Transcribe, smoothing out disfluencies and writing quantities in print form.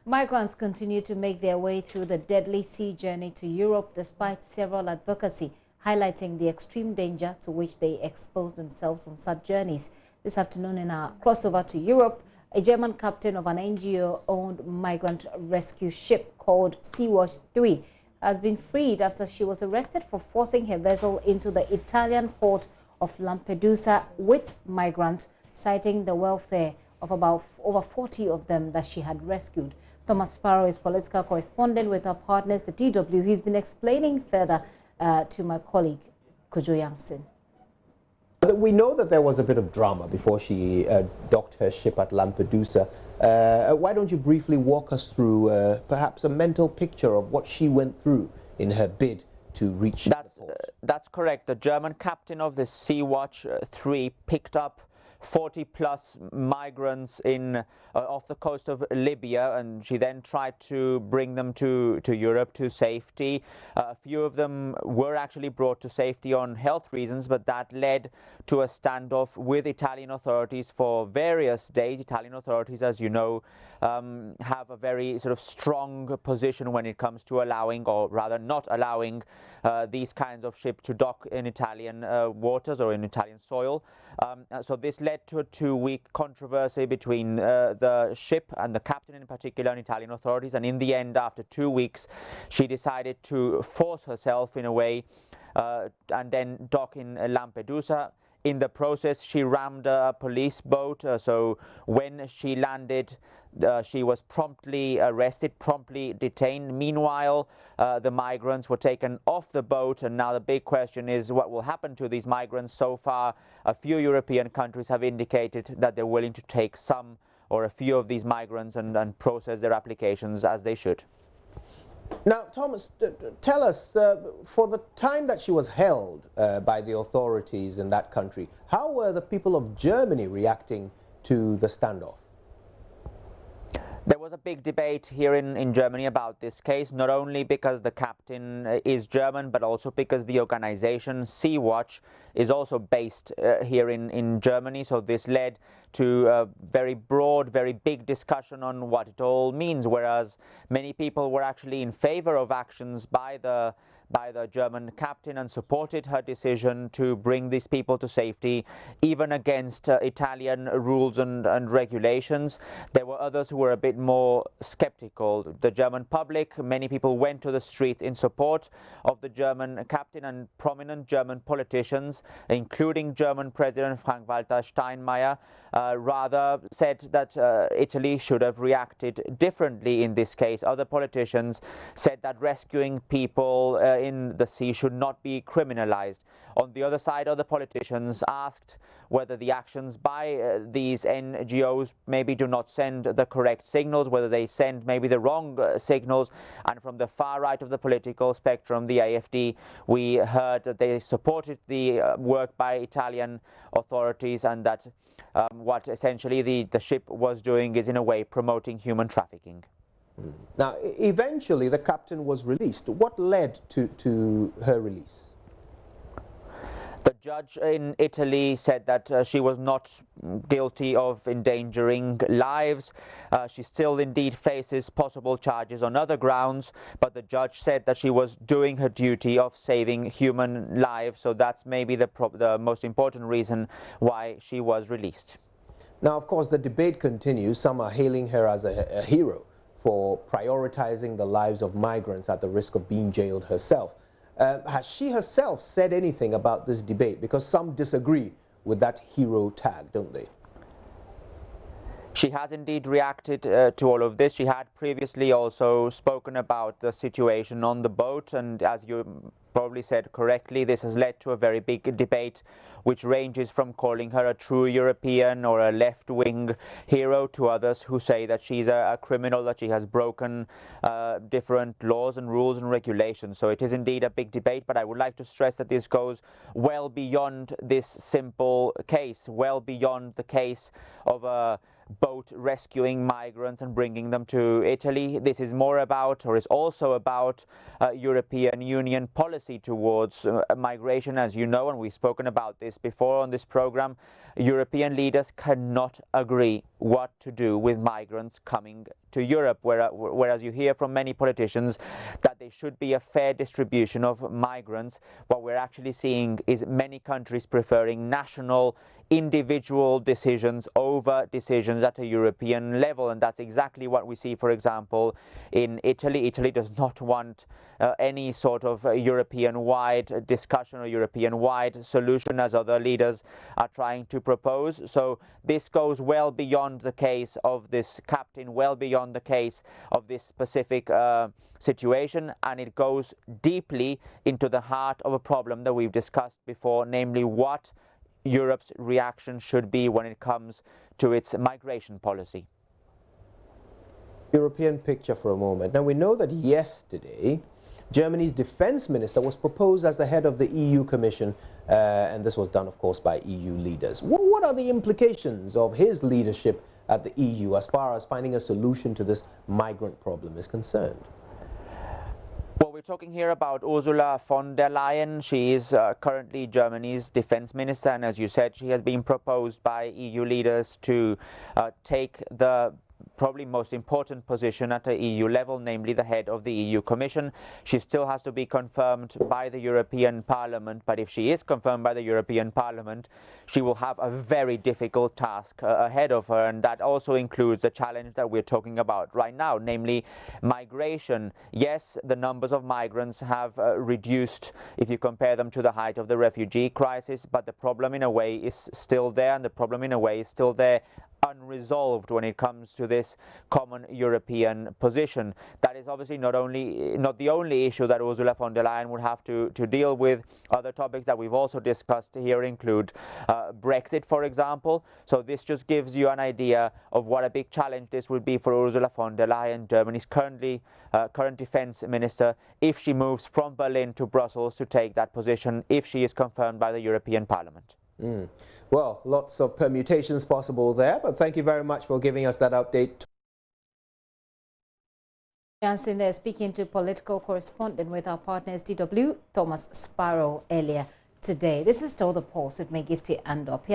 Migrants continue to make their way through the deadly sea journey to Europe despite several advocacy highlighting the extreme danger to which they expose themselves on such journeys. This afternoon in our crossover to Europe, a German captain of an NGO-owned migrant rescue ship called Sea-Watch 3 has been freed after she was arrested for forcing her vessel into the Italian port of Lampedusa with migrants, citing the welfare of about over 40 of them that she had rescued. Thomas Sparrow is political correspondent with our partners, the DW. He's been explaining further to my colleague, Kojo Yangsin. We know that there was a bit of drama before she docked her ship at Lampedusa. Why don't you briefly walk us through perhaps a mental picture of what she went through in her bid to reach the port? That's correct. The German captain of the Sea-Watch 3 picked up 40+ migrants off the coast of Libya, and she then tried to bring them to Europe to safety. A few of them were actually brought to safety on health reasons, but that led to a standoff with Italian authorities for various days. Italian authorities, as you know, have a very sort of strong position when it comes to allowing, or rather not allowing, these kinds of ships to dock in Italian waters or in Italian soil. So this led to a 2-week controversy between the ship and the captain in particular and Italian authorities, and in the end, after 2 weeks, she decided to force herself in a way and then dock in Lampedusa. In the process, she rammed a police boat, so when she landed, she was promptly arrested, promptly detained. Meanwhile, the migrants were taken off the boat, and now the big question is what will happen to these migrants. So far, a few European countries have indicated that they're willing to take some or a few of these migrants and process their applications as they should. Now, Thomas, tell us, for the time that she was held by the authorities in that country, how were the people of Germany reacting to the standoff? There was a big debate here in Germany about this case, not only because the captain is German, but also because the organization Sea-Watch is also based here in Germany. So this led to a very broad, very big discussion on what it all means, whereas many people were actually in favor of actions by the German captain and supported her decision to bring these people to safety, even against Italian rules and regulations. There were others who were a bit more skeptical. The German public, many people went to the streets in support of the German captain, and prominent German politicians, including German President Frank-Walter Steinmeier, rather said that Italy should have reacted differently in this case. Other politicians said that rescuing people in the sea should not be criminalized. On the other side, other politicians asked whether the actions by these NGOs maybe do not send the correct signals, whether they send maybe the wrong signals. And from the far right of the political spectrum, the AfD, we heard that they supported the work by Italian authorities, and that what essentially the ship was doing is in a way promoting human trafficking. Now, eventually the captain was released. What led to her release? The judge in Italy said that she was not guilty of endangering lives. She still indeed faces possible charges on other grounds, but the judge said that she was doing her duty of saving human lives. So that's maybe the most important reason why she was released. Now, of course, the debate continues. Some are hailing her as a hero for prioritizing the lives of migrants at the risk of being jailed herself. Has she herself said anything about this debate? Because some disagree with that hero tag, don't they? She has indeed reacted to all of this. She had previously also spoken about the situation on the boat, and as you probably said correctly, this has led to a very big debate which ranges from calling her a true European or a left-wing hero to others who say that she's a criminal, that she has broken different laws and rules and regulations. So it is indeed a big debate, but I would like to stress that this goes well beyond this simple case, well beyond the case of a boat rescuing migrants and bringing them to Italy. This is more about, or is also about, European Union policy policy towards migration, as you know, and we've spoken about this before on this program. European leaders cannot agree what to do with migrants coming to Europe, whereas you hear from many politicians that there should be a fair distribution of migrants. What we're actually seeing is many countries preferring national, individual decisions over decisions at a European level, and that's exactly what we see, for example, in Italy. Italy does not want any sort of European-wide discussion or European-wide solution, as other leaders are trying to propose. So this goes well beyond the case of this captain, well beyond the case of this specific situation, and it goes deeply into the heart of a problem that we've discussed before, namely what Europe's reaction should be when it comes to its migration policy. European picture for a moment. Now, we know that yesterday Germany's defense minister was proposed as the head of the EU Commission, and this was done, of course, by EU leaders. What are the implications of his leadership at the EU as far as finding a solution to this migrant problem is concerned? Well, we're talking here about Ursula von der Leyen. She is currently Germany's defense minister, and as you said, she has been proposed by EU leaders to take the probably most important position at the EU level, namely the head of the EU Commission. She still has to be confirmed by the European Parliament, but if she is confirmed by the European Parliament, she will have a very difficult task ahead of her, and that also includes the challenge that we're talking about right now, namely migration. Yes, the numbers of migrants have reduced if you compare them to the height of the refugee crisis, but the problem in a way is still there, and the problem in a way is still there unresolved when it comes to this common European position. That is obviously not the only issue that Ursula von der Leyen would have to deal with. Other topics that we've also discussed here include Brexit, for example. So this just gives you an idea of what a big challenge this would be for Ursula von der Leyen, Germany's current defense minister, if she moves from Berlin to Brussels to take that position, if she is confirmed by the European Parliament. Well, lots of permutations possible there, but thank you very much for giving us that update. Jansen there speaking to political correspondent with our partners DW, Thomas Sparrow, earlier today. This is still The Pulse with me, Gifty Andop.